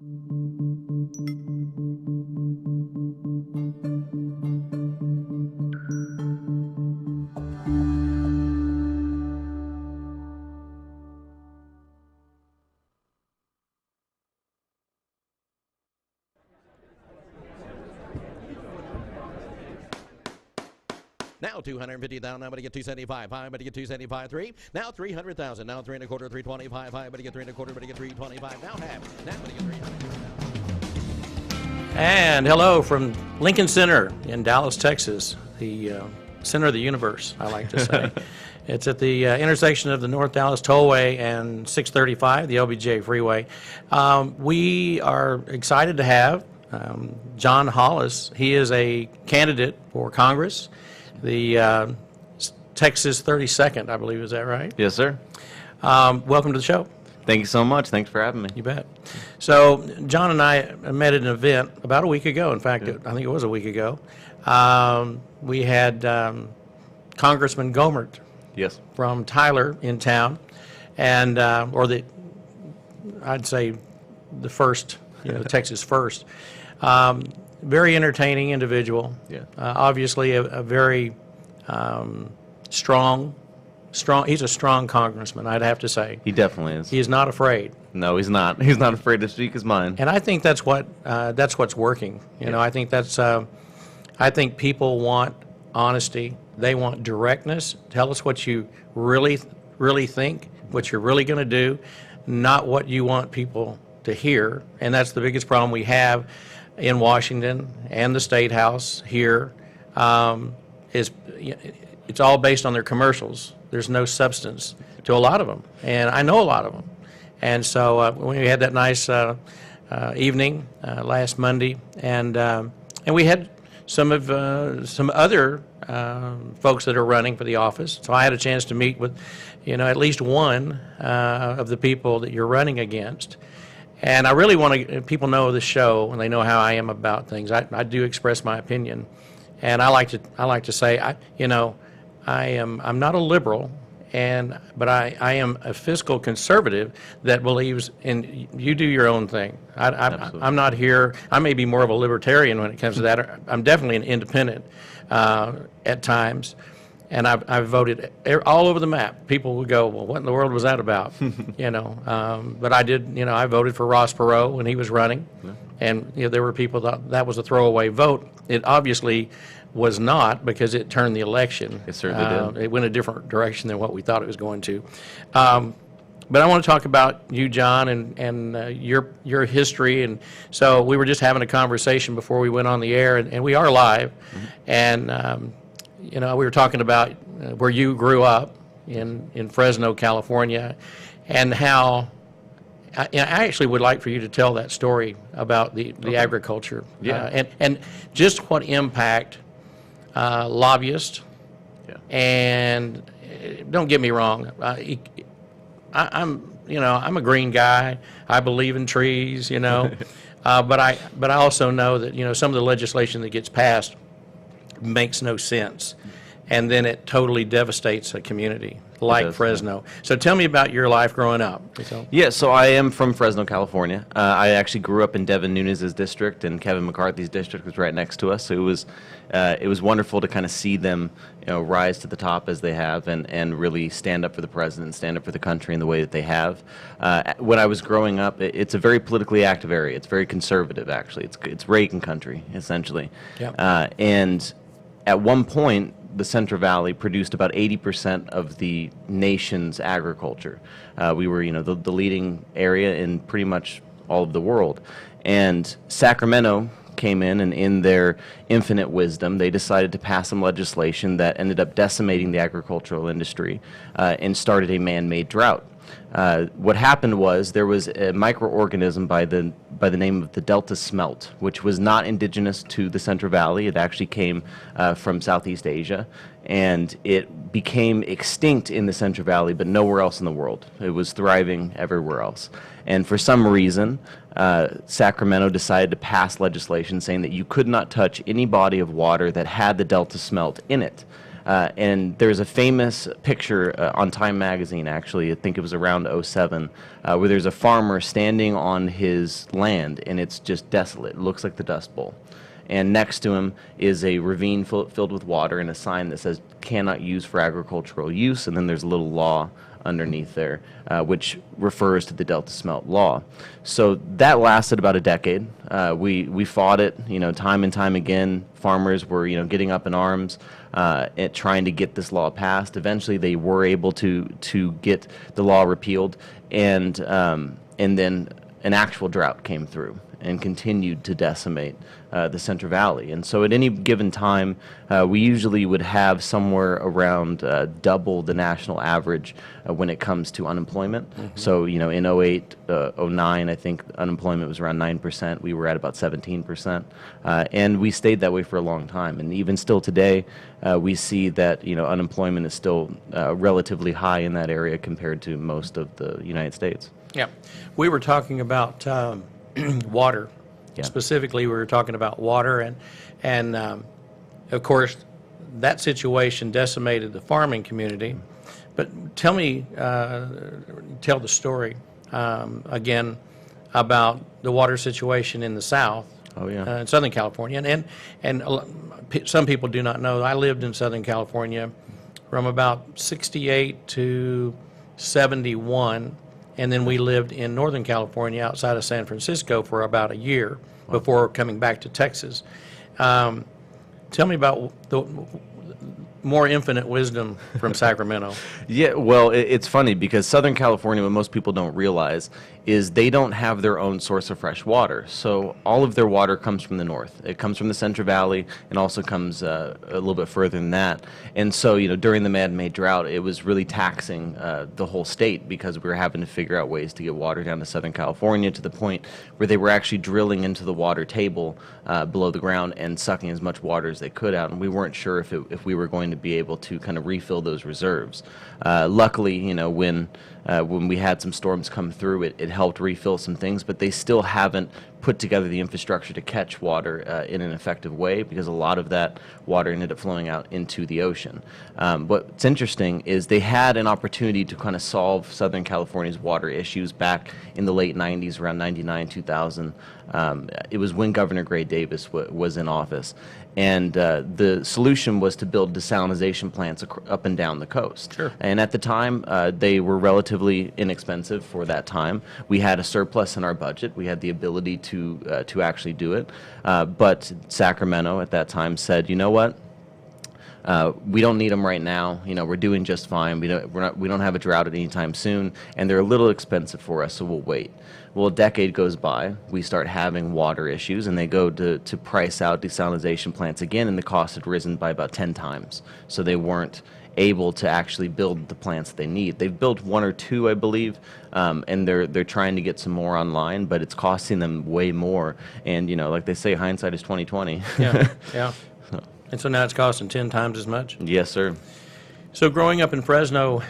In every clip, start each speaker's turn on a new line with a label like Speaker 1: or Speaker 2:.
Speaker 1: Now 250,000. Now, but to get 275. High, but to get 275. 3. Now 300,000. Now 3 1/4. 325. High, but to get 3 1/4. But to get 325. Now half. Now but to get 300,000. And hello from Lincoln Center in Dallas, Texas, the center of the universe, I like to say. It's at the intersection of the North Dallas Tollway and 635, the LBJ Freeway. We are excited to have Jon Hollis. He is a candidate for Congress. The Texas 32nd, I believe, is that right?
Speaker 2: Yes, sir.
Speaker 1: Welcome to the show.
Speaker 2: Thank you so much. Thanks for having me.
Speaker 1: You bet. So John and I met at an event about a week ago. In fact, I think it was a week ago. We had Congressman Gohmert from Tyler in town, and I'd say the first, the Texas first. Very entertaining individual.
Speaker 2: Yeah.
Speaker 1: Obviously a very strong. He's a strong congressman, I'd have to say.
Speaker 2: He definitely is.
Speaker 1: He is not afraid.
Speaker 2: No, he's not. He's not afraid to speak his mind.
Speaker 1: And I think that's what's working. You know, I think that's. I think people want honesty. They want directness. Tell us what you really think, what you're really going to do, not what you want people to hear. And that's the biggest problem we have in Washington and the State House here. Is it's all based on their commercials. There's no substance to a lot of them, and I know a lot of them. And so when we had that nice evening last Monday, and we had some other folks that are running for the office. So I had a chance to meet with, at least one of the people that you're running against. And I really want to people know the show, and they know how I am about things. I do express my opinion, and I like to say I'm not a liberal, but I am a fiscal conservative that believes in you do your own thing. I'm not here. I may be more of a libertarian when it comes to that. I'm definitely an independent at times, and I've voted all over the map. People would go, well, what in the world was that about? But I did. I voted for Ross Perot when he was running, and there were people that was a throwaway vote. It obviously was not, because it turned the election.
Speaker 2: It certainly did.
Speaker 1: It went a different direction than what we thought it was going to. But I want to talk about you, John, and your history. And so we were just having a conversation before we went on the air, and we are live. Mm-hmm. And we were talking about where you grew up in Fresno, California, and how. I actually would like for you to tell that story about the agriculture, and just what impact lobbyists. And don't get me wrong, I'm a green guy. I believe in trees, but I also know that some of the legislation that gets passed makes no sense, and then it totally devastates a community like Fresno. So tell me about your life growing up.
Speaker 2: So I am from Fresno, California. I actually grew up in Devin Nunes's district, and Kevin McCarthy's district was right next to us. So it was wonderful to kind of see them rise to the top as they have, and really stand up for the president, stand up for the country in the way that they have. When I was growing up, it's a very politically active area. It's very conservative, actually. It's Reagan country, essentially. Yep. And at one point, the Central Valley produced about 80% of the nation's agriculture. We were, the leading area in pretty much all of the world. And Sacramento came in, and in their infinite wisdom, they decided to pass some legislation that ended up decimating the agricultural industry and started a man-made drought. What happened was there was a microorganism by the name of the Delta smelt, which was not indigenous to the Central Valley. It actually came from Southeast Asia, and it became extinct in the Central Valley, but nowhere else in the world. It was thriving everywhere else. And for some reason, Sacramento decided to pass legislation saying that you could not touch any body of water that had the Delta smelt in it. And there's a famous picture on Time magazine, actually, I think it was around '07, where there's a farmer standing on his land, and it's just desolate. It looks like the Dust Bowl. And next to him is a ravine filled with water and a sign that says cannot use for agricultural use, and then there's a little law underneath there, which refers to the Delta Smelt Law. So that lasted about a decade. We fought it, time and time again. Farmers were, getting up in arms at trying to get this law passed. Eventually, they were able to get the law repealed, and then an actual drought came through and continued to decimate the Central Valley. And so at any given time, we usually would have somewhere around double the national average when it comes to unemployment. So, in '08, '09, I think unemployment was around 9%. We were at about 17%. And we stayed that way for a long time. And even still today, we see that, unemployment is still relatively high in that area compared to most of the United States.
Speaker 1: Yeah. We were talking about water.
Speaker 2: Yeah.
Speaker 1: Specifically, we were talking about water, and of course, that situation decimated the farming community. But tell the story again about the water situation in the South.
Speaker 2: Oh, yeah.
Speaker 1: In Southern California, and some people do not know. I lived in Southern California from about '68 to '71. And then we lived in Northern California outside of San Francisco for about a year before coming back to Texas. Tell me about the more infinite wisdom from Sacramento.
Speaker 2: Yeah, well, it's funny because Southern California, what most people don't realize is they don't have their own source of fresh water. So all of their water comes from the north. It comes from the Central Valley and also comes a little bit further than that. And so, during the man-made drought, it was really taxing the whole state because we were having to figure out ways to get water down to Southern California to the point where they were actually drilling into the water table below the ground and sucking as much water as they could out. And we weren't sure if we were going to be able to kind of refill those reserves. Luckily, when we had some storms come through, it helped refill some things, but they still haven't put together the infrastructure to catch water in an effective way because a lot of that water ended up flowing out into the ocean. What's interesting is they had an opportunity to kind of solve Southern California's water issues back in the late 90s, around 99, 2000. It was when Governor Gray Davis was in office. And the solution was to build desalination plants up and down the coast.
Speaker 1: Sure.
Speaker 2: And at the time, they were relatively inexpensive for that time. We had a surplus in our budget. We had the ability to actually do it. But Sacramento at that time said, you know what? We don't need them right now. We're doing just fine. We don't have a drought at any time soon, and they're a little expensive for us, so we'll wait. Well, a decade goes by, we start having water issues, and they go to price out desalination plants again, and the cost had risen by about 10 times. So they weren't able to actually build the plants that they need. They've built one or two, I believe, and they're trying to get some more online, but it's costing them way more. And like they say, hindsight is 20/20.
Speaker 1: Yeah, yeah. And so now it's costing 10 times as much?
Speaker 2: Yes, sir.
Speaker 1: So growing up in Fresno,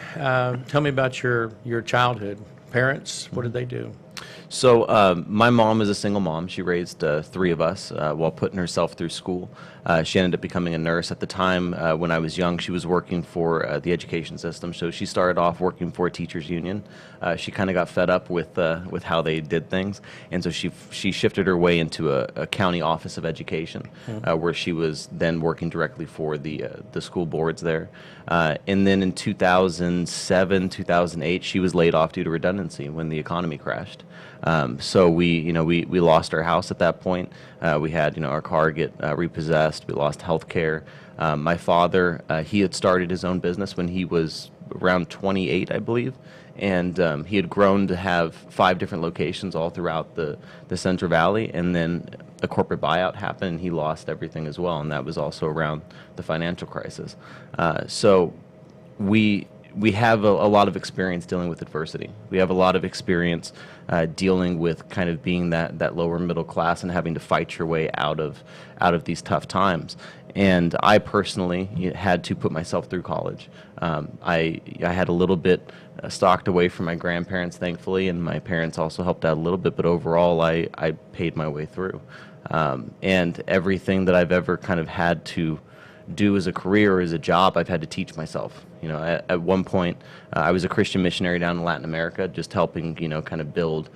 Speaker 1: tell me about your childhood. Parents, what did they do?
Speaker 2: So my mom is a single mom. She raised three of us while putting herself through school. She ended up becoming a nurse. At the time when I was young, she was working for the education system. So she started off working for a teachers union. She kind of got fed up with how they did things, and so she shifted her way into a county office of education, where she was then working directly for the school boards there. And then in 2007, 2008, she was laid off due to redundancy when the economy crashed. So we lost our house at that point. We had, our car get repossessed. We lost health care. My father, he had started his own business when he was around 28, I believe. And he had grown to have 5 different locations all throughout the Central Valley. And then a corporate buyout happened, and he lost everything as well. And that was also around the financial crisis. So we have a lot of experience dealing with adversity. We have a lot of experience dealing with kind of being that lower middle class and having to fight your way out of these tough times. And I personally had to put myself through college. I had a little bit stocked away from my grandparents, thankfully, and my parents also helped out a little bit, but overall I paid my way through. And everything that I've ever kind of had to do as a career or as a job, I've had to teach myself. You know, at one point, I was a Christian missionary down in Latin America, just helping, you know, kind of build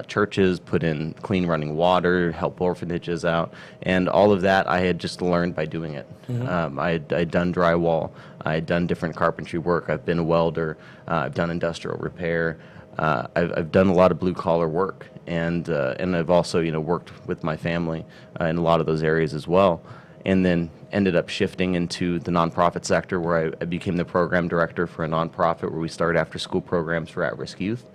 Speaker 2: churches, put in clean running water, help orphanages out, and all of that I had just learned by doing it. I'd done drywall, I had done different carpentry work, I've been a welder, I've done industrial repair, I've done a lot of blue collar work, and I've also, you know, worked with my family in a lot of those areas as well, and then ended up shifting into the nonprofit sector, where I became the program director for a nonprofit where we started after school programs for at-risk youth.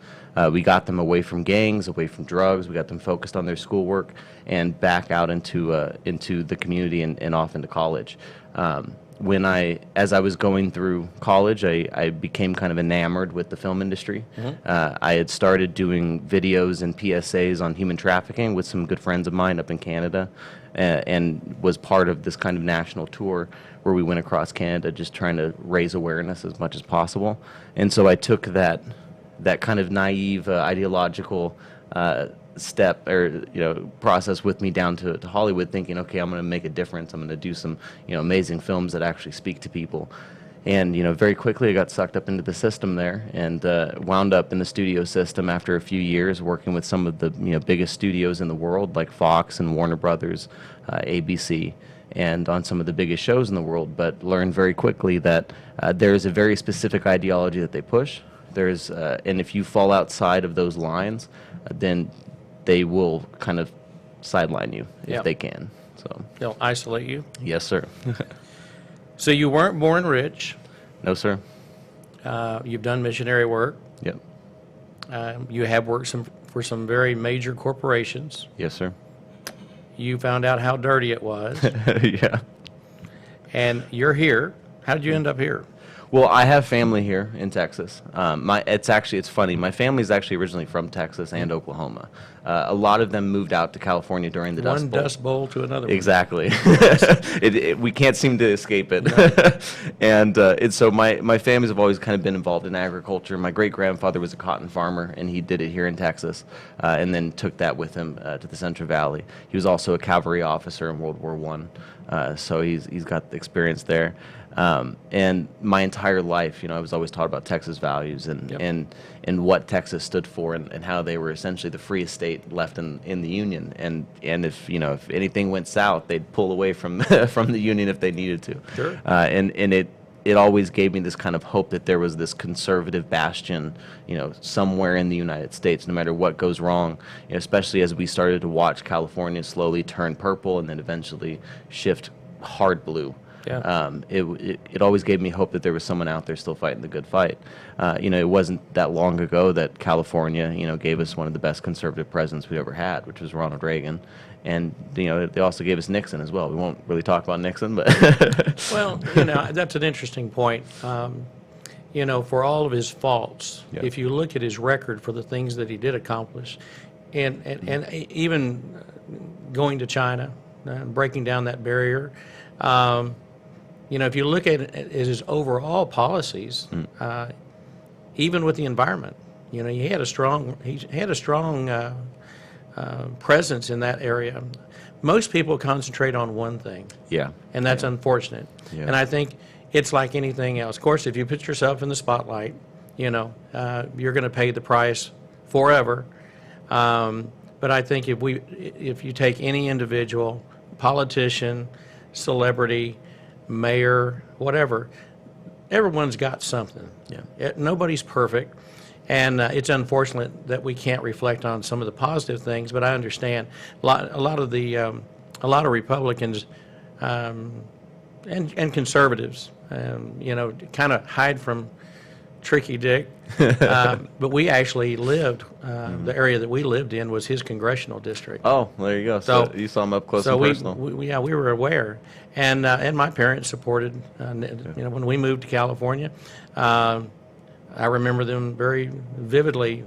Speaker 2: We got them away from gangs, away from drugs. We got them focused on their schoolwork and back out into the community and off into college. As I was going through college, I became kind of enamored with the film industry. I had started doing videos and PSAs on human trafficking with some good friends of mine up in Canada, and was part of this kind of national tour where we went across Canada just trying to raise awareness as much as possible. And so I took that kind of naive ideological step or process with me down to Hollywood, thinking, okay, I'm going to make a difference. I'm going to do some amazing films that actually speak to people. And very quickly I got sucked up into the system there, and wound up in the studio system after a few years working with some of the biggest studios in the world, like Fox and Warner Brothers, ABC, and on some of the biggest shows in the world. But learned very quickly that there is a very specific ideology that they push. And if you fall outside of those lines, then they will kind of sideline you if they can. So
Speaker 1: They'll isolate you.
Speaker 2: yes, sir.
Speaker 1: So you weren't born rich.
Speaker 2: No, sir.
Speaker 1: You've done missionary work.
Speaker 2: Yep.
Speaker 1: You have worked for some very major corporations.
Speaker 2: Yes, sir.
Speaker 1: You found out how dirty it was,
Speaker 2: Yeah.
Speaker 1: and you're here. How did you end up here?
Speaker 2: Well, I have family here in Texas. It's funny. My family's actually originally from Texas and Oklahoma. A lot of them moved out to California during the Dust
Speaker 1: One
Speaker 2: Bowl.
Speaker 1: dust bowl to another one.
Speaker 2: Exactly. We can't seem to escape it. And so my families have always kind of been involved in agriculture. My great-grandfather was a cotton farmer, and he did it here in Texas, and then took that with him to the Central Valley. He was also a cavalry officer in World War I, so he's got the experience there. And my entire life, I was always taught about Texas values and what Texas stood for, and how they were essentially the freest state left in the Union. And if anything went south, they'd pull away from from the Union if they needed to.
Speaker 1: Sure.
Speaker 2: And it always gave me this kind of hope that there was this conservative bastion, somewhere in the United States, no matter what goes wrong, especially as we started to watch California slowly turn purple and then eventually shift hard blue.
Speaker 1: Yeah.
Speaker 2: It always gave me hope that there was someone out there still fighting the good fight. It wasn't that long ago that California, gave us one of the best conservative presidents we ever had, which was Ronald Reagan. And, they also gave us Nixon as well. We won't really talk about Nixon, but...
Speaker 1: Well, that's an interesting point. For all of his faults,
Speaker 2: Yeah.
Speaker 1: if you look at his record for the things that he did accomplish, and even going to China, breaking down that barrier, if you look at his overall policies, even with the environment, he had a strong presence in that area. Most people concentrate on one thing,
Speaker 2: Yeah.
Speaker 1: and that's unfortunate.
Speaker 2: Yeah.
Speaker 1: And I think it's like anything else. Of course, if you put yourself in the spotlight, you're going to pay the price forever. But I think if you take any individual, politician, celebrity, mayor, whatever, everyone's got something.
Speaker 2: Yeah.
Speaker 1: Nobody's perfect, and it's unfortunate that we can't reflect on some of the positive things. But I understand a lot of Republicans and conservatives, kind of hide from Tricky Dick. But we actually lived. The area that we lived in was his congressional district.
Speaker 2: Oh, there you go. So you saw him up close and personal.
Speaker 1: we were aware, and my parents supported. When we moved to California, I remember them very vividly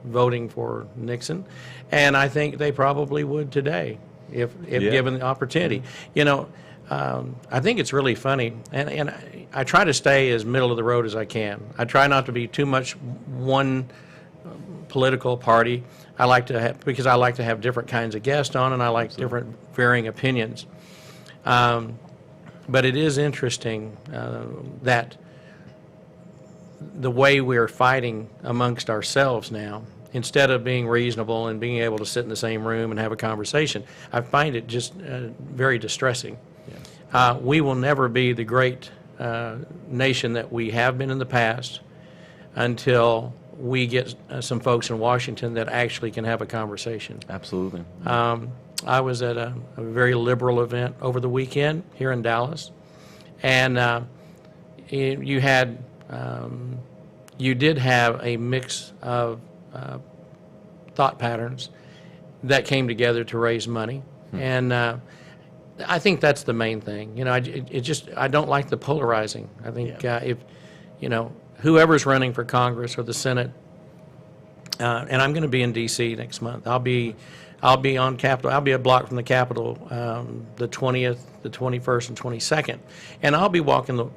Speaker 1: voting for Nixon, and I think they probably would today if given the opportunity. I think it's really funny, and I try to stay as middle of the road as I can. I try not to be too much one political party. Because I like to have different kinds of guests on, and I like different varying opinions. But it is interesting that the way we're fighting amongst ourselves now, instead of being reasonable and being able to sit in the same room and have a conversation, I find it just very distressing. We will never be the great nation that we have been in the past until we get some folks in Washington that actually can have a conversation.
Speaker 2: Absolutely.
Speaker 1: I was at a very liberal event over the weekend here in Dallas, and you did have a mix of thought patterns that came together to raise money, and I think that's the main thing. I don't like the polarizing. I think if whoever's running for Congress or the Senate, and I'm going to be in D.C. next month. I'll be on Capitol. I'll be a block from the Capitol the 20th, the 21st, and 22nd. And I'll be walking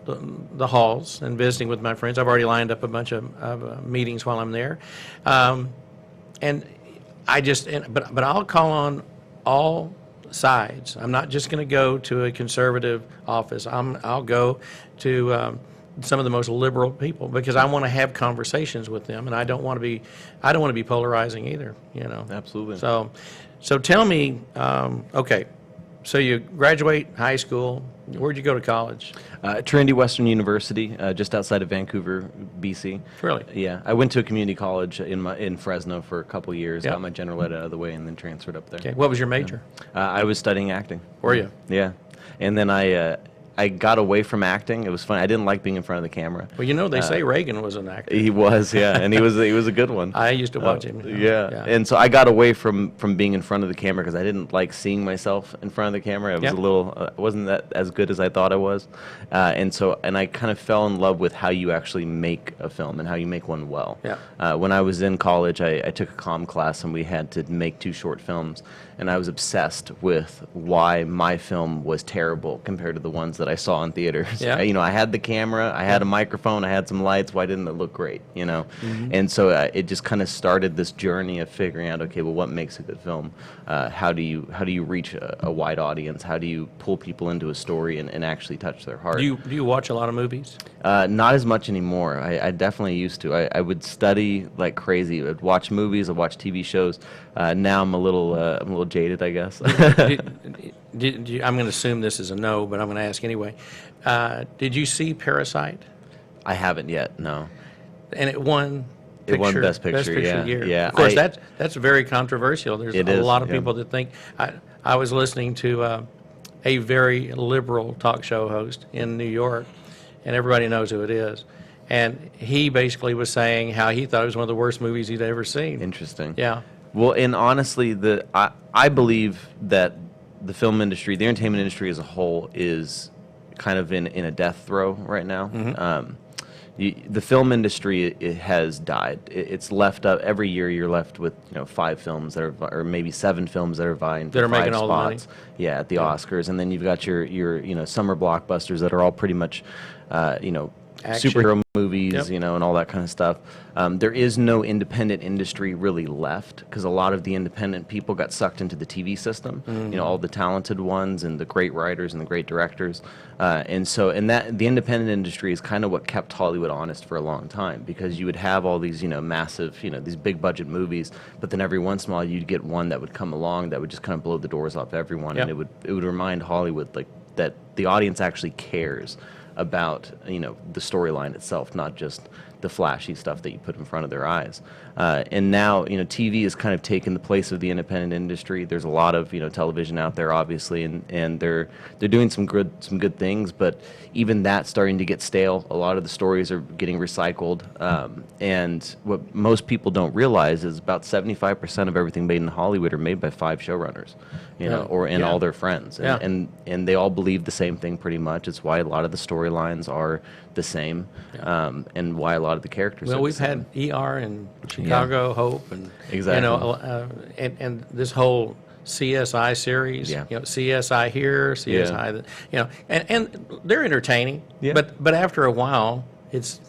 Speaker 1: the halls and visiting with my friends. I've already lined up a bunch of meetings while I'm there. But I'll call on all sides. I'm not just going to go to a conservative office. I'll go to some of the most liberal people because I want to have conversations with them, and I don't want to be polarizing either.
Speaker 2: Absolutely.
Speaker 1: So tell me, okay, so you graduate high school. Where'd you go to college?
Speaker 2: Trinity Western University, just outside of Vancouver, BC.
Speaker 1: Really?
Speaker 2: Yeah, I went to a community college in Fresno for a couple years,
Speaker 1: Yep.
Speaker 2: got my general ed out of the way, and then transferred up there.
Speaker 1: Okay. What was your major?
Speaker 2: I was studying acting.
Speaker 1: Were you?
Speaker 2: Yeah, and then I got away from acting. It was fun. I didn't like being in front of the camera.
Speaker 1: Well, they say Reagan was an actor.
Speaker 2: He was, yeah, and he was a good one.
Speaker 1: I used to watch him.
Speaker 2: Yeah. And so I got away from being in front of the camera because I didn't like seeing myself in front of the camera. I was wasn't that as good as I thought I was, and I kind of fell in love with how you actually make a film and how you make one well.
Speaker 1: Yeah.
Speaker 2: When I was in college, I took a comm class and we had to make 2 short films, and I was obsessed with why my film was terrible compared to the ones that I saw in theaters.
Speaker 1: Yeah.
Speaker 2: I had the camera, I had a microphone, I had some lights. Why didn't it look great?
Speaker 1: Mm-hmm.
Speaker 2: And so it just kind of started this journey of figuring out, okay, well, what makes a good film? How do you reach a wide audience? How do you pull people into a story and actually touch their heart?
Speaker 1: Do you watch a lot of movies?
Speaker 2: Not as much anymore. I definitely used to. I would study like crazy. I'd watch movies. I'd watch TV shows. Now I'm a little jaded, I guess.
Speaker 1: I'm going to assume this is a no, but I'm going to ask anyway. Did you see Parasite?
Speaker 2: I haven't yet. No.
Speaker 1: And it won.
Speaker 2: It won Best Picture. Yeah.
Speaker 1: Year.
Speaker 2: Yeah.
Speaker 1: Of course, that's very controversial. There's a lot of
Speaker 2: yeah.
Speaker 1: people that think. I was listening to a very liberal talk show host in New York, and everybody knows who it is. And he basically was saying how he thought it was one of the worst movies he'd ever seen.
Speaker 2: Interesting.
Speaker 1: Yeah.
Speaker 2: Well, and honestly, I believe that the film industry, the entertainment industry as a whole, is kind of in a death throw right now.
Speaker 1: Mm-hmm.
Speaker 2: The film industry it has died. It's left up every year. You're left with 5 films that are, or maybe 7 films that are vying for 5
Speaker 1: making all the money.
Speaker 2: spots. Yeah, at the Oscars, and then you've got your summer blockbusters that are all pretty much
Speaker 1: Action.
Speaker 2: superhero movies,
Speaker 1: Yep.
Speaker 2: and all that kind of stuff. There is no independent industry really left because a lot of the independent people got sucked into the TV system.
Speaker 1: Mm-hmm.
Speaker 2: All the talented ones and the great writers and the great directors, and that the independent industry is kind of what kept Hollywood honest for a long time because you would have all these massive these big budget movies, but then every once in a while you'd get one that would come along that would just kind of blow the doors off everyone,
Speaker 1: Yep.
Speaker 2: and it would remind Hollywood that the audience actually cares about the storyline itself, not just the flashy stuff that you put in front of their eyes. And now TV has kind of taken the place of the independent industry. There's a lot of television out there, obviously, and they're doing some good things, but even that's starting to get stale. A lot of the stories are getting recycled, and what most people don't realize is about 75% of everything made in Hollywood are made by 5 showrunners, and all their friends, and they all believe the same thing pretty much. It's why a lot of the storylines are the same, and why a lot of the characters.
Speaker 1: Well,
Speaker 2: are
Speaker 1: we've
Speaker 2: the same.
Speaker 1: had ER and Chicago Hope, and
Speaker 2: Exactly.
Speaker 1: and this whole CSI series.
Speaker 2: Yeah.
Speaker 1: CSI here, CSI. And they're entertaining.
Speaker 2: Yeah.
Speaker 1: But after a while, it's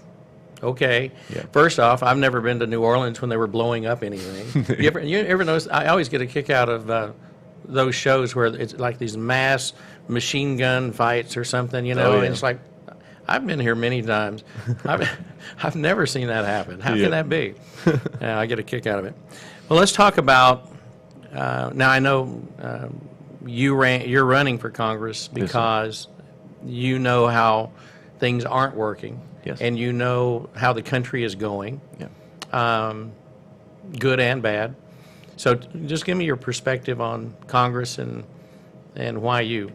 Speaker 1: okay.
Speaker 2: Yeah.
Speaker 1: First off, I've never been to New Orleans when they were blowing up anything. you ever notice? I always get a kick out of those shows where it's like these mass machine gun fights or something, you know,
Speaker 2: Oh, yeah.
Speaker 1: and it's like, I've been here many times. I've never seen that happen. How can that be? I get a kick out of it. Well, let's talk about, now I know you're running for Congress because you know how things aren't working.
Speaker 2: Yes.
Speaker 1: And you know how the country is going,
Speaker 2: Yeah.
Speaker 1: good and bad. So just give me your perspective on Congress and why you.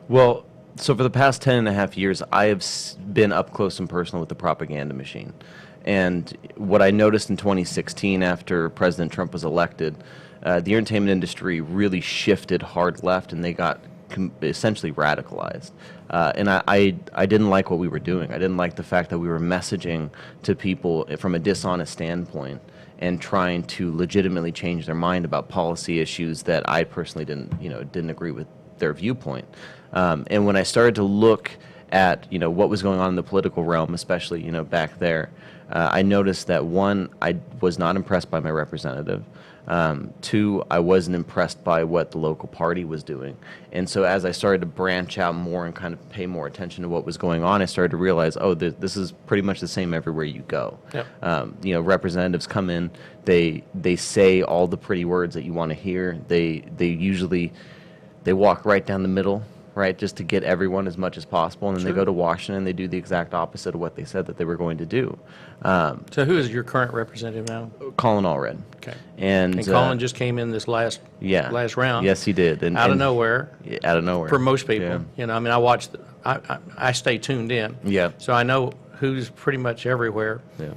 Speaker 2: Well, so for the past 10 and a half years, I have been up close and personal with the propaganda machine. And what I noticed in 2016 after President Trump was elected, the entertainment industry really shifted hard left and they got essentially radicalized. And I didn't like what we were doing. I didn't like the fact that we were messaging to people from a dishonest standpoint and trying to legitimately change their mind about policy issues that I personally didn't agree with their viewpoint. And when I started to look at what was going on in the political realm, especially back there, I noticed that one, I was not impressed by my representative. Two, I wasn't impressed by what the local party was doing. And so as I started to branch out more and kind of pay more attention to what was going on, I started to realize, oh, this is pretty much the same everywhere you go.
Speaker 1: Yep.
Speaker 2: Representatives come in, they say all the pretty words that you want to hear. They usually walk right down the middle, right, just to get everyone as much as possible, and then they go to Washington and they do the exact opposite of what they said that they were going to do.
Speaker 1: So who is your current representative now?
Speaker 2: Colin Allred.
Speaker 1: Okay.
Speaker 2: And
Speaker 1: Colin just came in this last round.
Speaker 2: Yes, he did. And,
Speaker 1: out of nowhere.
Speaker 2: Yeah, out of nowhere.
Speaker 1: For most people.
Speaker 2: Yeah.
Speaker 1: I mean, I watched, I stay tuned in.
Speaker 2: Yeah.
Speaker 1: So I know who's pretty much everywhere.
Speaker 2: Yeah.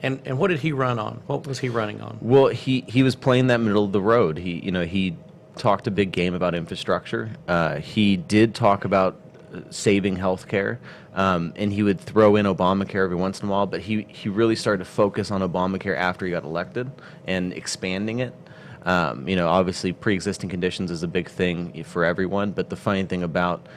Speaker 1: And what did he run on? What was he running on?
Speaker 2: Well, he was playing that middle of the road. He talked a big game about infrastructure. He did talk about saving health care, and he would throw in Obamacare every once in a while, but he really started to focus on Obamacare after he got elected and expanding it. Obviously pre-existing conditions is a big thing for everyone, but the funny thing about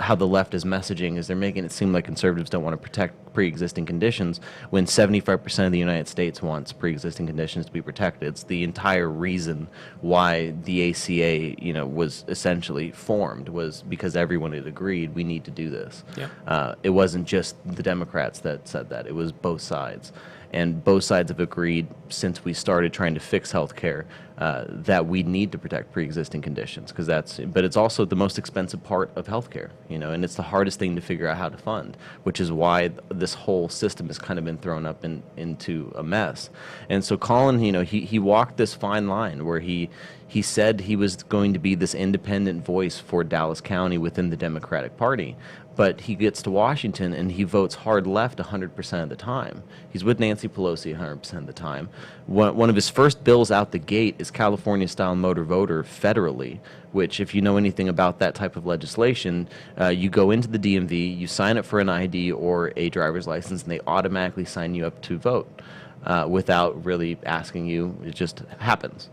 Speaker 2: how the left is messaging is they're making it seem like conservatives don't want to protect pre-existing conditions when 75% of the United States wants pre-existing conditions to be protected. It's the entire reason why the ACA, was essentially formed, was because everyone had agreed we need to do this.
Speaker 1: Yeah.
Speaker 2: It wasn't just the Democrats that said that, it was both sides. And both sides have agreed since we started trying to fix health care that we need to protect pre-existing conditions, but it's also the most expensive part of health care, and it's the hardest thing to figure out how to fund, which is why this whole system has kind of been thrown up into a mess. And so Colin, he walked this fine line where he said he was going to be this independent voice for Dallas County within the Democratic Party. But he gets to Washington and he votes hard left 100% of the time. He's with Nancy Pelosi 100% of the time. One of his first bills out the gate is California-style motor voter federally, which, if you know anything about that type of legislation, you go into the DMV, you sign up for an ID or a driver's license, and they automatically sign you up to vote. Without really asking you. It just happens.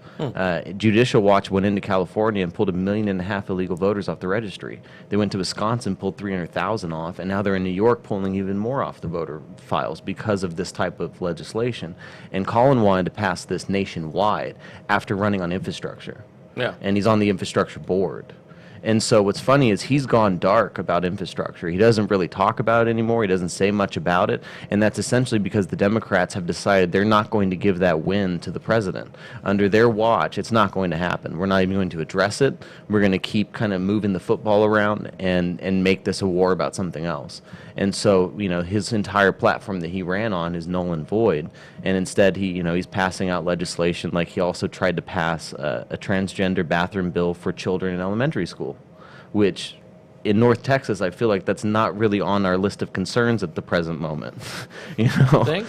Speaker 2: Judicial Watch went into California and pulled 1.5 million illegal voters off the registry. They went to Wisconsin, pulled 300,000 off, and now they're in New York pulling even more off the voter files because of this type of legislation. And Colin wanted to pass this nationwide after running on infrastructure.
Speaker 1: Yeah.
Speaker 2: And he's on the infrastructure board. And so what's funny is he's gone dark about infrastructure. He doesn't really talk about it anymore. He doesn't say much about it. And that's essentially because the Democrats have decided they're not going to give that win to the president. Under their watch, it's not going to happen. We're not even going to address it. We're going to keep kind of moving the football around and make this a war about something else. And so, his entire platform that he ran on is null and void. And instead, he's passing out legislation. Like he also tried to pass a transgender bathroom bill for children in elementary school, which in North Texas, I feel like that's not really on our list of concerns at the present moment.
Speaker 1: Think?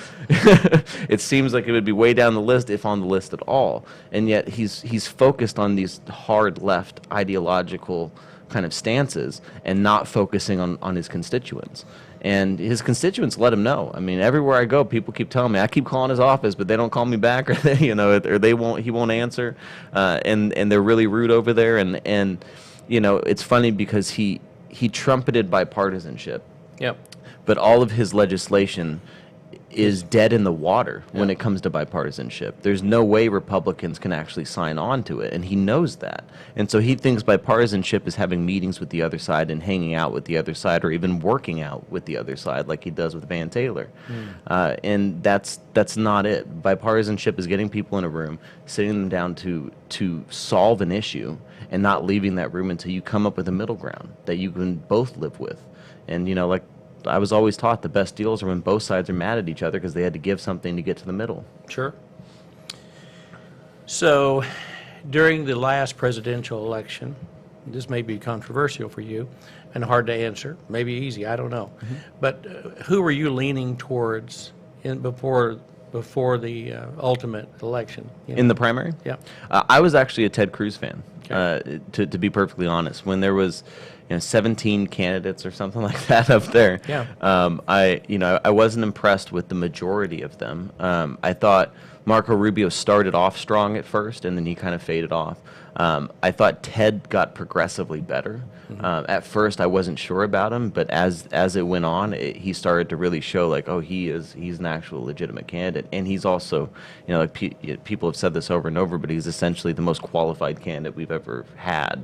Speaker 2: It seems like it would be way down the list, if on the list at all. And yet he's focused on these hard left ideological kind of stances and not focusing on his constituents. And his constituents let him know. I mean, everywhere I go, people keep telling me, I keep calling his office, but they don't call me back, or he won't answer, and they're really rude over there. And it's funny because he trumpeted bipartisanship.
Speaker 1: Yep.
Speaker 2: But all of his legislation is dead in the water when it comes to bipartisanship. There's no way Republicans can actually sign on to it, and he knows that. And so he thinks bipartisanship is having meetings with the other side and hanging out with the other side, or even working out with the other side like he does with Van Taylor. And that's not it. Bipartisanship is getting people in a room, sitting them down to solve an issue, and not leaving that room until you come up with a middle ground that you can both live with. And, like I was always taught, the best deals are when both sides are mad at each other because they had to give something to get to the middle.
Speaker 1: Sure. So, during the last presidential election, this may be controversial for you and hard to answer, maybe easy, I don't know. But who were you leaning towards before the ultimate election?
Speaker 2: In the primary?
Speaker 1: Yeah.
Speaker 2: I was actually a Ted Cruz fan,
Speaker 1: Okay.
Speaker 2: to be perfectly honest. When there was 17 candidates or something like that up there,
Speaker 1: Yeah.
Speaker 2: I wasn't impressed with the majority of them. I thought Marco Rubio started off strong at first, and then he kind of faded off. I thought Ted got progressively better. At first, I wasn't sure about him, but as it went on, he started to really show like, oh, he's an actual legitimate candidate, and he's also, people have said this over and over, but he's essentially the most qualified candidate we've ever had,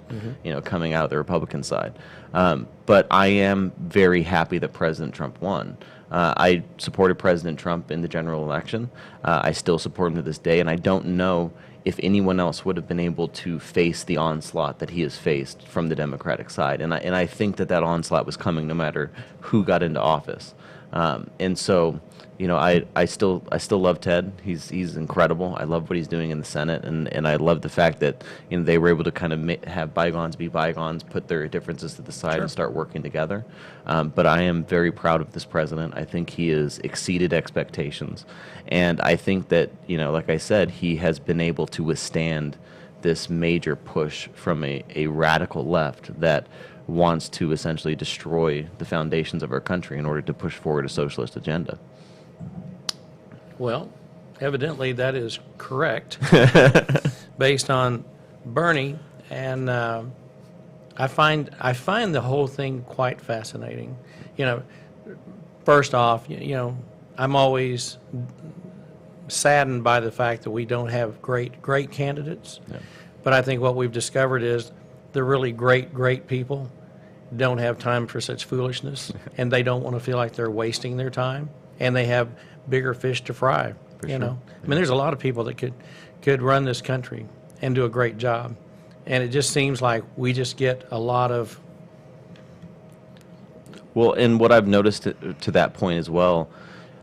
Speaker 2: coming out of the Republican side. But I am very happy that President Trump won. I supported President Trump in the general election. I still support him to this day, and I don't know if anyone else would have been able to face the onslaught that he has faced from the Democratic side. And I think that onslaught was coming no matter who got into office. And so, I still love Ted. He's incredible. I love what he's doing in the Senate, and I love the fact that they were able to kind of have bygones be bygones, put their differences to the side,
Speaker 1: Sure.
Speaker 2: and start working together. But I am very proud of this president. I think he has exceeded expectations, and I think that like I said, he has been able to withstand this major push from a radical left that wants to essentially destroy the foundations of our country in order to push forward a socialist agenda.
Speaker 1: Well, evidently that is correct based on Bernie, and I find the whole thing quite fascinating. First off, I'm always saddened by the fact that we don't have great candidates.
Speaker 2: Yeah.
Speaker 1: But I think what we've discovered is the really great people don't have time for such foolishness, and they don't want to feel like they're wasting their time, and they have bigger fish to fry.
Speaker 2: For
Speaker 1: you
Speaker 2: sure.
Speaker 1: know, I mean, there's a lot of people that could run this country and do a great job, and it just seems like we just get a lot of.
Speaker 2: Well, and what I've noticed to that point as well,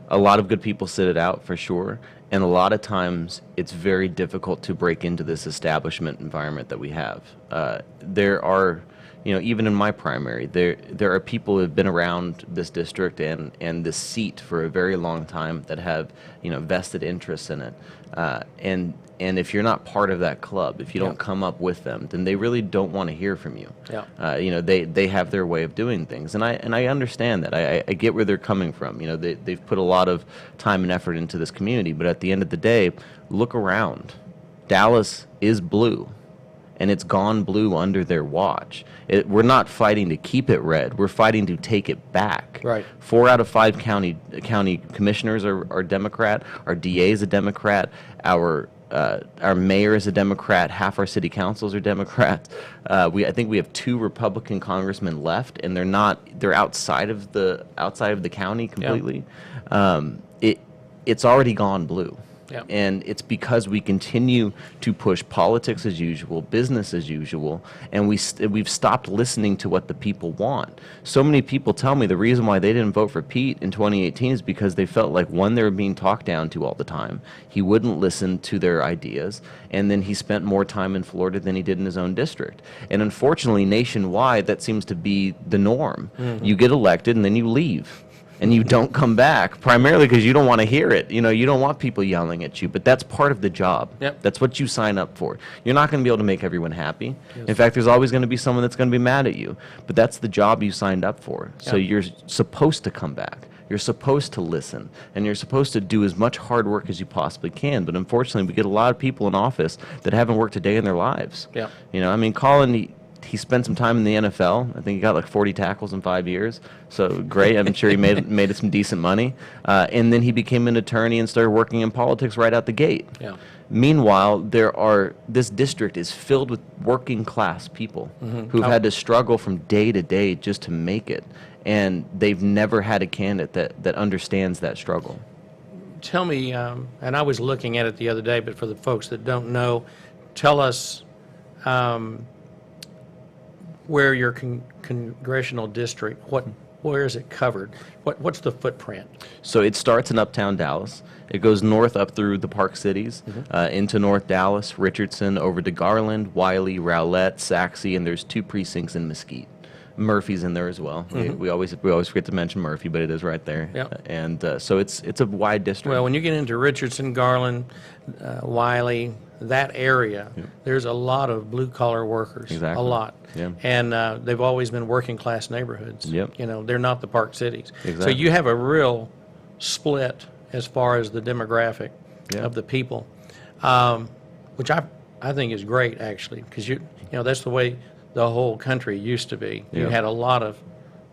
Speaker 2: a lot of good people sit it out for sure, and a lot of times it's very difficult to break into this establishment environment that we have. There are, even in my primary, there are people who have been around this district and this seat for a very long time that have, vested interests in it. And if you're not part of that club, if you don't come up with them, then they really don't want to hear from you.
Speaker 1: Yeah.
Speaker 2: They have their way of doing things, and I understand that. I get where they're coming from. They've put a lot of time and effort into this community, but at the end of the day, look around. Dallas is blue, and it's gone blue under their watch. We're not fighting to keep it red. We're fighting to take it back.
Speaker 1: Right.
Speaker 2: 4 out of 5 county commissioners are Democrat. Our DA is a Democrat. Our mayor is a Democrat. Half our city councils are Democrats. I think we have 2 Republican congressmen left, and they're outside of the county completely. It's already gone blue.
Speaker 1: Yeah.
Speaker 2: And it's because we continue to push politics as usual, business as usual, and we've stopped listening to what the people want. So many people tell me the reason why they didn't vote for Pete in 2018 is because they felt like, one, they were being talked down to all the time. He wouldn't listen to their ideas, and then he spent more time in Florida than he did in his own district. And unfortunately, nationwide, that seems to be the norm. Mm-hmm. You get elected, and then you leave. And you don't come back, primarily because you don't want to hear it. You don't want people yelling at you, but that's part of the job.
Speaker 1: Yep.
Speaker 2: That's what you sign up for. You're not going to be able to make everyone happy.
Speaker 1: Yes.
Speaker 2: In fact, there's always going to be someone that's going to be mad at you, but that's the job you signed up for. So
Speaker 1: Yep.
Speaker 2: you're supposed to come back. You're supposed to listen, and you're supposed to do as much hard work as you possibly can. But unfortunately, we get a lot of people in office that haven't worked a day in their lives.
Speaker 1: Yep.
Speaker 2: Colin, he spent some time in the NFL. I think he got like 40 tackles in 5 years. So great. I'm sure he made some decent money. And then he became an attorney and started working in politics right out the gate.
Speaker 1: Yeah.
Speaker 2: Meanwhile, this district is filled with working class people who've had to struggle from day to day just to make it. And they've never had a candidate that understands that struggle.
Speaker 1: Tell me, and I was looking at it the other day, but for the folks that don't know, tell us where your congressional district, where is it covered? What's the footprint?
Speaker 2: So it starts in uptown Dallas. It goes north up through the Park Cities, into North Dallas, Richardson, over to Garland, Wiley, Rowlett, Saxe, and there's 2 precincts in Mesquite. Murphy's in there as well. We always forget to mention Murphy, but it is right there.
Speaker 1: Yep.
Speaker 2: And so it's a wide district.
Speaker 1: Well, when you get into Richardson, Garland, Wiley, that area, there's a lot of blue-collar workers.
Speaker 2: Exactly.
Speaker 1: A lot.
Speaker 2: Yeah.
Speaker 1: And they've always been working-class neighborhoods.
Speaker 2: Yep.
Speaker 1: You know, they're not the Park Cities.
Speaker 2: Exactly.
Speaker 1: So you have a real split as far as the demographic of the people, which I think is great, actually, because you know that's the way the whole country used to be. You had a lot of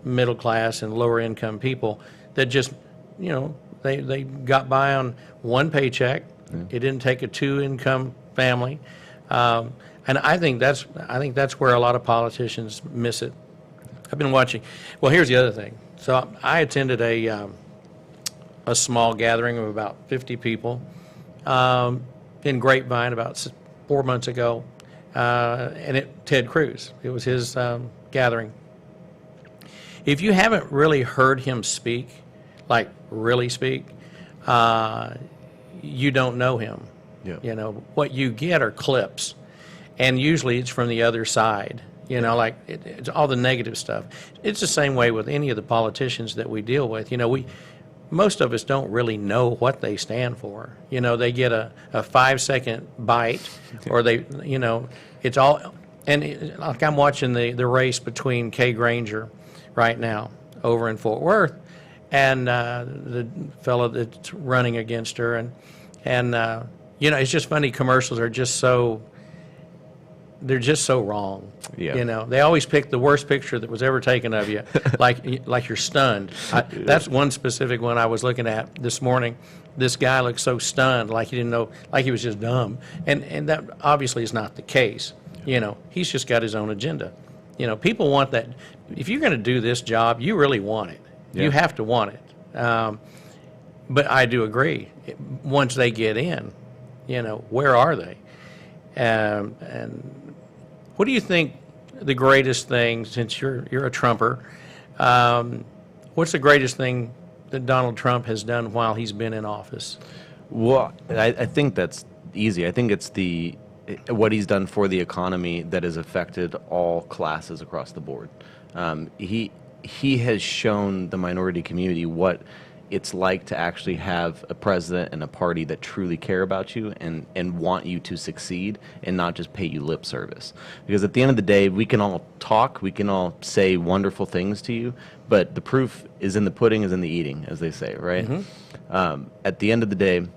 Speaker 1: middle-class and lower-income people that just, you know, they got by on one paycheck. It didn't take a 2-income family, and I think that's where a lot of politicians miss it. I've been watching. Well, here's the other thing. So I attended a small gathering of about 50 people in Grapevine about 4 months ago, and Ted Cruz. It was his gathering. If you haven't really heard him speak, like really speak, you don't know him.
Speaker 2: Yeah.
Speaker 1: You know, what you get are clips, and usually it's from the other side. You know, like it's all the negative stuff. It's the same way with any of the politicians that we deal with. You know, most of us don't really know what they stand for. You know, they get a 5-second bite, or they, you know, it's all, and like I'm watching the race between Kay Granger right now over in Fort Worth, and the fellow that's running against her, and you know, it's just funny. Commercials are just so, they're just so wrong.
Speaker 2: Yeah.
Speaker 1: You know, they always pick the worst picture that was ever taken of you, like you're stunned. That's one specific one I was looking at this morning. This guy looked so stunned, like he didn't know, like he was just dumb. And that obviously is not the case. You know, he's just got his own agenda. You know, people want that. If you're going to do this job, you really want it.
Speaker 2: Yeah.
Speaker 1: You have to want it. But I do agree. Once they get in, you know, where are they? And what do you think the greatest thing, since you're a Trumper, what's the greatest thing that Donald Trump has done while he's been in office?
Speaker 2: Well, I think that's easy. I think it's what he's done for the economy that has affected all classes across the board. He has shown the minority community what it's like to actually have a president and a party that truly care about you and want you to succeed and not just pay you lip service. Because at the end of the day, we can all talk, we can all say wonderful things to you, but the proof is in the pudding, is in the eating, as they say, right? At the end of the day,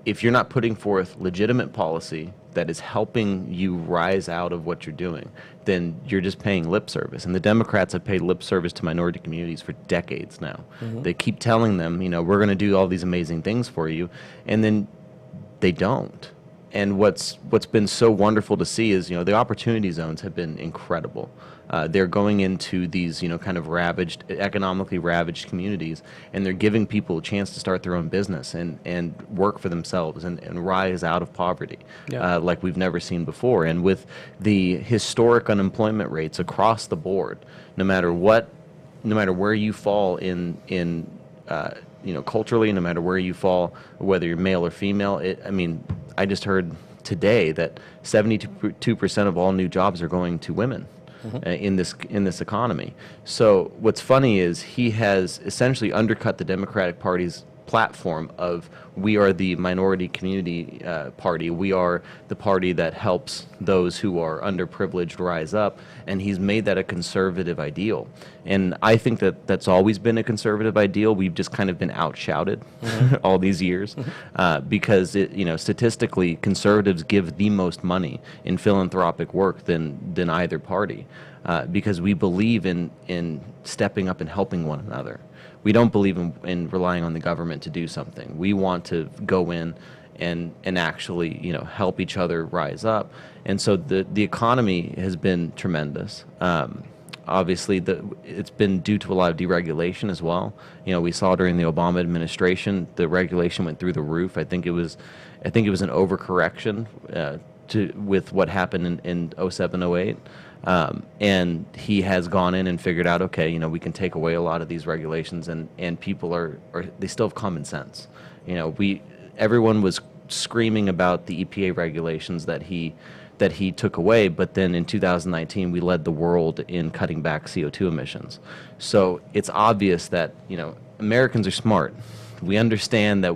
Speaker 2: if you're not putting forth legitimate policy that is helping you rise out of what you're doing, then you're just paying lip service. And the Democrats have paid lip service to minority communities for decades now. They keep telling them, you know, we're going to do all these amazing things for you, and then they don't. And what's been so wonderful to see is, you know, the opportunity zones have been incredible. They're going into these, you know, kind of economically ravaged communities, and they're giving people a chance to start their own business and work for themselves and rise out of poverty, like we've never seen before. And with the historic unemployment rates across the board, no matter where you fall in you know, culturally, no matter where you fall, whether you're male or female, I just heard today that 72% of all new jobs are going to women. In this economy. So what's funny is he has essentially undercut the Democratic Party's platform of we are the minority community party. We are the party that helps those who are underprivileged rise up, and he's made that a conservative ideal. And I think that that's always been a conservative ideal. We've just kind of been outshouted all these years because statistically, conservatives give the most money in philanthropic work than either party because we believe in stepping up and helping one another. We don't believe in relying on the government to do something. We want to go in and actually help each other rise up. And so the economy has been tremendous. Obviously, it's been due to a lot of deregulation as well. We saw during the Obama administration, the regulation went through the roof. I think it was an overcorrection with what happened in 07, 08. And he has gone in and figured out, okay, we can take away a lot of these regulations, and people they still have common sense. Everyone was screaming about the EPA regulations that he took away, but then in 2019 we led the world in cutting back CO2 emissions. So it's obvious that Americans are smart. We understand that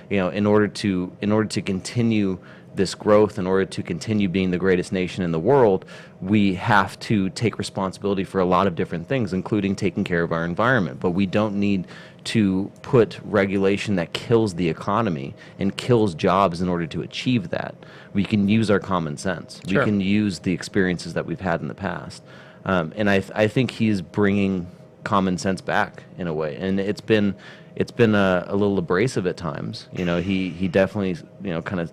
Speaker 2: in order to continue this growth, in order to continue being the greatest nation in the world, we have to take responsibility for a lot of different things, including taking care of our environment. But we don't need to put regulation that kills the economy and kills jobs in order to achieve that. We can use our common sense.
Speaker 1: Sure.
Speaker 2: We can use the experiences that we've had in the past. And I think he's bringing common sense back in a way. And it's been a little abrasive at times. He definitely kind of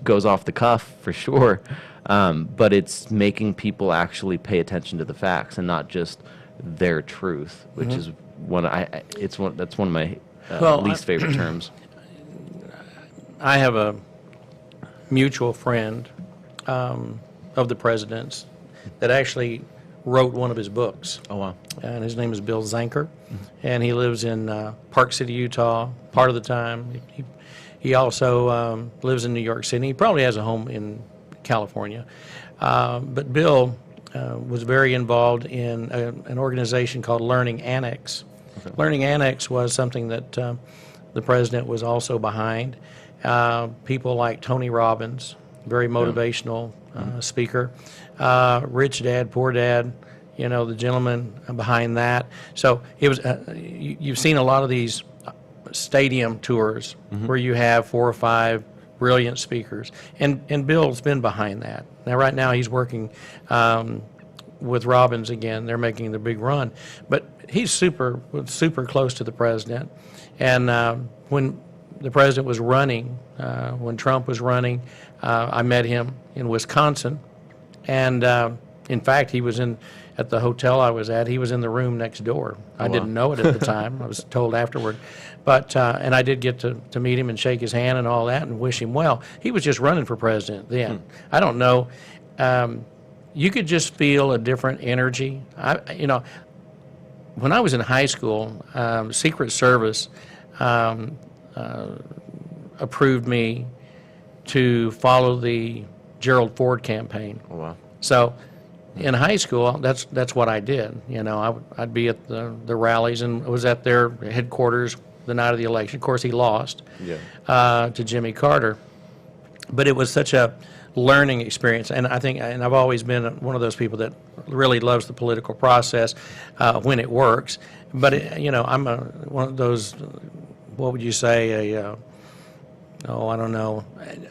Speaker 2: goes off the cuff for sure, but it's making people actually pay attention to the facts and not just their truth, which is that's one of my least favorite terms.
Speaker 1: I have a mutual friend of the president's that actually wrote one of his books.
Speaker 2: Oh, wow.
Speaker 1: And his name is Bill Zanker, and he lives in Park City, Utah, part of the time. He also lives in New York City. He probably has a home in California. But Bill was very involved in an organization called Learning Annex. Okay. Learning Annex was something that the president was also behind. People like Tony Robbins, very motivational speaker. Rich Dad, Poor Dad, the gentleman behind that. So it was. You've seen a lot of these stadium tours where you have 4 or 5 brilliant speakers, and Bill's been behind that. Now, right now, he's working with Robbins again. They're making the big run, but he's super close to the president. And when the president was running, when Trump was running, I met him in Wisconsin, and in fact, he was at the hotel I was at. He was in the room next door. I didn't know it at the time. I was told afterward. But and I did get to meet him and shake his hand and all that and wish him well. He was just running for president then. I don't know. You could just feel a different energy. When I was in high school, Secret Service approved me to follow the Gerald Ford campaign. Oh, wow. So in high school, that's what I did. I'd be at the rallies and was at their headquarters the night of the election. Of course, he lost to Jimmy Carter. But it was such a learning experience, and I've always been one of those people that really loves the political process when it works. But I'm one of those. What would you say? I don't know.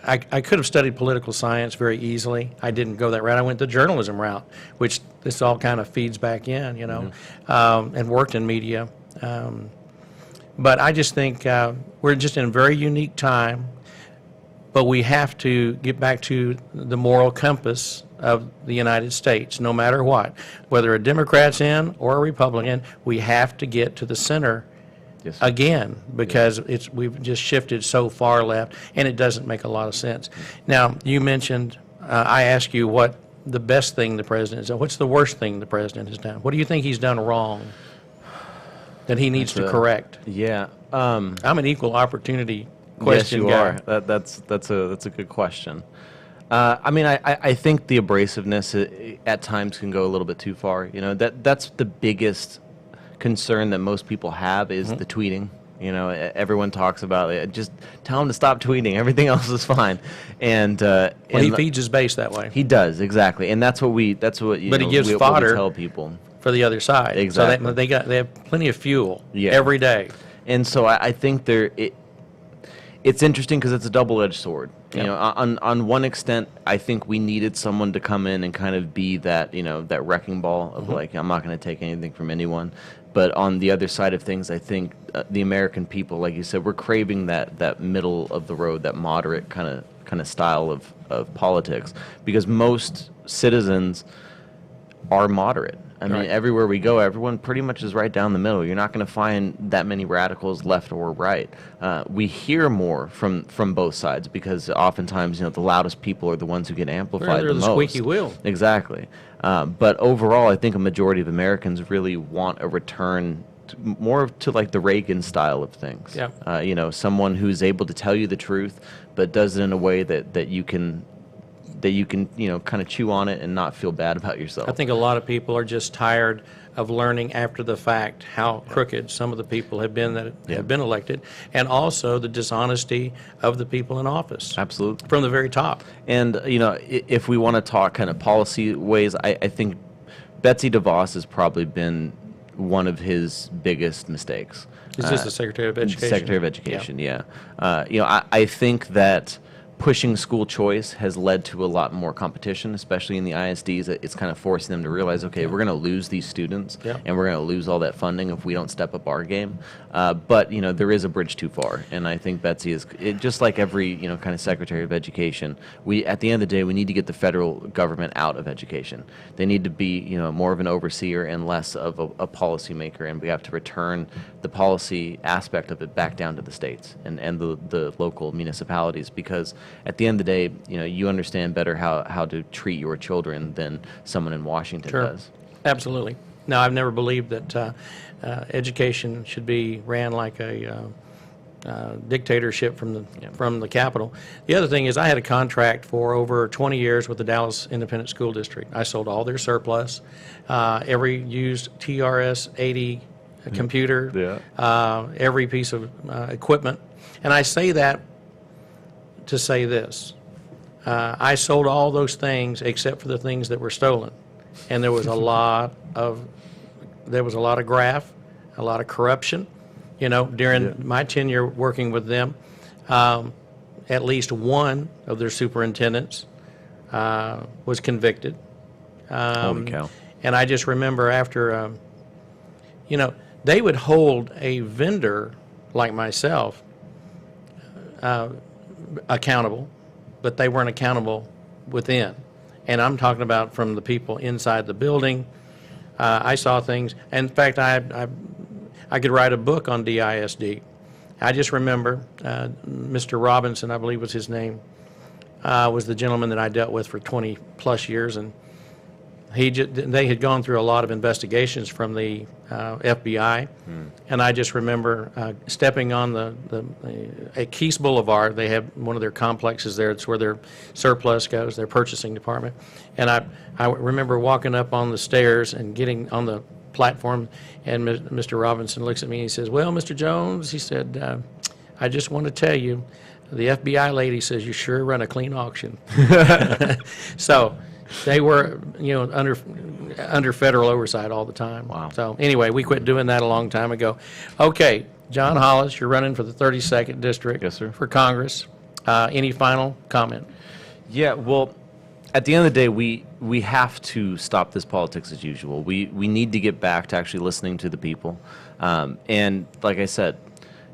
Speaker 1: I could have studied political science very easily. I didn't go that route. I went the journalism route, which this all kind of feeds back in, and worked in media. But I just think we're just in a very unique time, but we have to get back to the moral compass of the United States, no matter what. Whether a Democrat's in or a Republican, we have to get to the center again, because we've just shifted so far left, and it doesn't make a lot of sense. Now, you mentioned, I asked you what the best thing the president has done. What's the worst thing the president has done? What do you think he's done wrong that he needs to correct?
Speaker 2: Yeah.
Speaker 1: I'm an equal opportunity question guy.
Speaker 2: Yes, you are. That's a good question. I think the abrasiveness at times can go a little bit too far. That's the biggest concern that most people have is the tweeting. Everyone talks about it. Just tell him to stop tweeting. Everything else is fine. And
Speaker 1: Well, he feeds his base that way
Speaker 2: he does, exactly, and that's what
Speaker 1: But he gives
Speaker 2: what we
Speaker 1: fodder
Speaker 2: tell people.
Speaker 1: for the other side.
Speaker 2: Exactly.
Speaker 1: So they have plenty of fuel
Speaker 2: Yeah.
Speaker 1: every day.
Speaker 2: And so I think it's interesting because it's a double-edged sword.
Speaker 1: Yeah.
Speaker 2: On one extent, I think we needed someone to come in and kind of be that, that wrecking ball of like, I'm not going to take anything from anyone. But on the other side of things, I think the American people, like you said, we're craving that middle of the road, that moderate kind of style of politics, because most citizens are moderate. I mean,
Speaker 1: Right.
Speaker 2: everywhere we go, everyone pretty much is right down the middle. You're not going to find that many radicals left or right. We hear more from both sides because oftentimes, the loudest people are the ones who get amplified
Speaker 1: They're
Speaker 2: the
Speaker 1: the
Speaker 2: most.
Speaker 1: squeaky wheel.
Speaker 2: Exactly. But overall, I think a majority of Americans really want a return more to like the Reagan style of things.
Speaker 1: Yeah.
Speaker 2: Someone who's able to tell you the truth, but does it in a way that you can kind of chew on it and not feel bad about yourself.
Speaker 1: I think a lot of people are just tired of learning after the fact how crooked some of the people have been that have been elected, and also the dishonesty of the people in office.
Speaker 2: Absolutely.
Speaker 1: From the very top.
Speaker 2: And, if we want to talk kind of policy ways, I think Betsy DeVos has probably been one of his biggest mistakes.
Speaker 1: Is this the Secretary of Education?
Speaker 2: Secretary of Education, yeah. I think that pushing school choice has led to a lot more competition, especially in the ISDs. It's kind of forcing them to realize, okay, we're going to lose these students, and we're going to lose all that funding if we don't step up our game. But there is a bridge too far, and I think Betsy is just like every kind of Secretary of Education. At the end of the day, we need to get the federal government out of education. They need to be more of an overseer and less of a policymaker, and we have to return the policy aspect of it back down to the states and the local municipalities, because at the end of the day, you understand better how to treat your children than someone in Washington does.
Speaker 1: Absolutely. Now, I've never believed that education should be ran like a dictatorship from the Capitol. The other thing is I had a contract for over 20 years with the Dallas Independent School District. I sold all their surplus, every used TRS-80 computer, every piece of equipment. And I say that to say this. I sold all those things except for the things that were stolen. And there was a lot of graft, a lot of corruption. During my tenure working with them, at least one of their superintendents was convicted.
Speaker 2: Holy cow.
Speaker 1: And I just remember after, they would hold a vendor like myself accountable, but they weren't accountable within. And I'm talking about from the people inside the building. I saw things. In fact, I could write a book on DISD. I just remember Mr. Robinson, I believe was his name, was the gentleman that I dealt with for 20 plus years, and they had gone through a lot of investigations from the FBI, and I just remember stepping on at Keys Boulevard. They have one of their complexes there. It's where their surplus goes, their purchasing department, and I remember walking up on the stairs and getting on the platform, and Mr. Robinson looks at me and he says, "Well, Mr. Jones," he said, "I just want to tell you, the FBI lady says you sure run a clean auction." So they were, under federal oversight all the time.
Speaker 2: Wow.
Speaker 1: So anyway, we quit doing that a long time ago. Okay, Jon Hollis, you're running for the 32nd District.
Speaker 2: Yes, sir.
Speaker 1: For Congress. Any final comment?
Speaker 2: Yeah, well, at the end of the day, we have to stop this politics as usual. We need to get back to actually listening to the people. And like I said,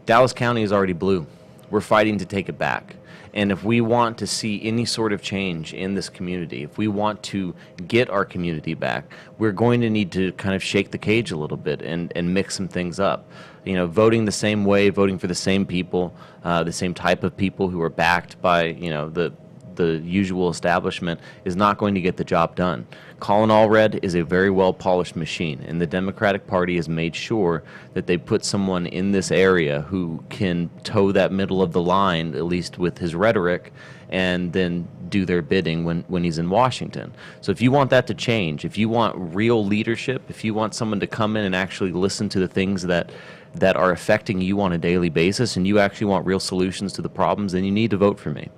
Speaker 2: Dallas County is already blue. We're fighting to take it back. And if we want to see any sort of change in this community, if we want to get our community back, we're going to need to kind of shake the cage a little bit and mix some things up. Voting the same way, voting for the same people, the same type of people who are backed by, the usual establishment is not going to get the job done. Colin Allred is a very well-polished machine, and the Democratic Party has made sure that they put someone in this area who can toe that middle of the line, at least with his rhetoric, and then do their bidding when he's in Washington. So if you want that to change, if you want real leadership, if you want someone to come in and actually listen to the things that that are affecting you on a daily basis, and you actually want real solutions to the problems, then you need to vote for me.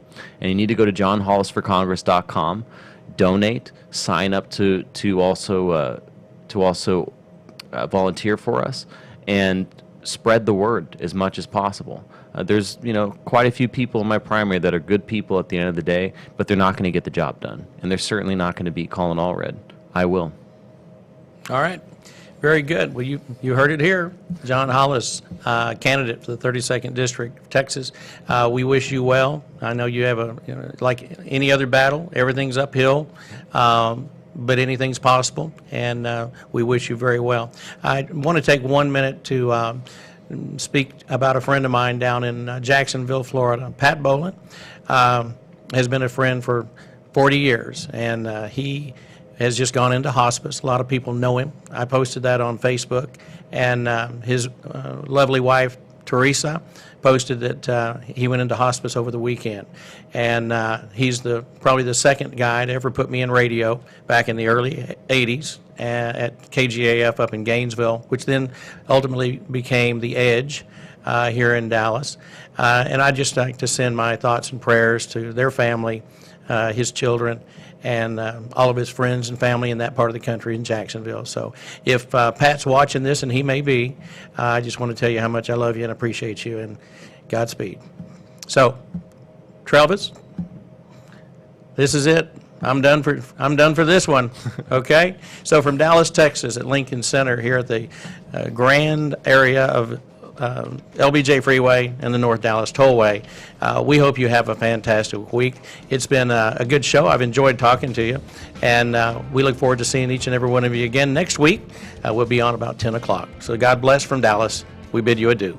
Speaker 2: And you need to go to JonHollisForCongress.com, donate, sign up to also volunteer for us, and spread the word as much as possible. There's quite a few people in my primary that are good people at the end of the day, but they're not going to get the job done, and they're certainly not going to beat Colin Allred. I will.
Speaker 1: All right. Very good. Well, you heard it here. Jon Hollis, candidate for the 32nd District of Texas. We wish you well. I know you have like any other battle, everything's uphill, but anything's possible, and we wish you very well. I want to take 1 minute to speak about a friend of mine down in Jacksonville, Florida. Pat Bolin has been a friend for 40 years, and he has just gone into hospice. A lot of people know him. I posted that on Facebook, and his lovely wife, Teresa, posted that he went into hospice over the weekend. And he's probably the second guy to ever put me in radio back in the early 80s at KGAF up in Gainesville, which then ultimately became The Edge here in Dallas. And I'd just like to send my thoughts and prayers to their family, his children, and all of his friends and family in that part of the country in Jacksonville. So if Pat's watching this, and he may be, I just want to tell you how much I love you and appreciate you, and Godspeed. So, Travis, this is it. I'm done for this one. Okay? So from Dallas, Texas, at Lincoln Center here at the grand area of LBJ Freeway and the North Dallas Tollway. We hope you have a fantastic week. It's been a good show. I've enjoyed talking to you, and we look forward to seeing each and every one of you again next week. We'll be on about 10 o'clock. So God bless from Dallas. We bid you adieu.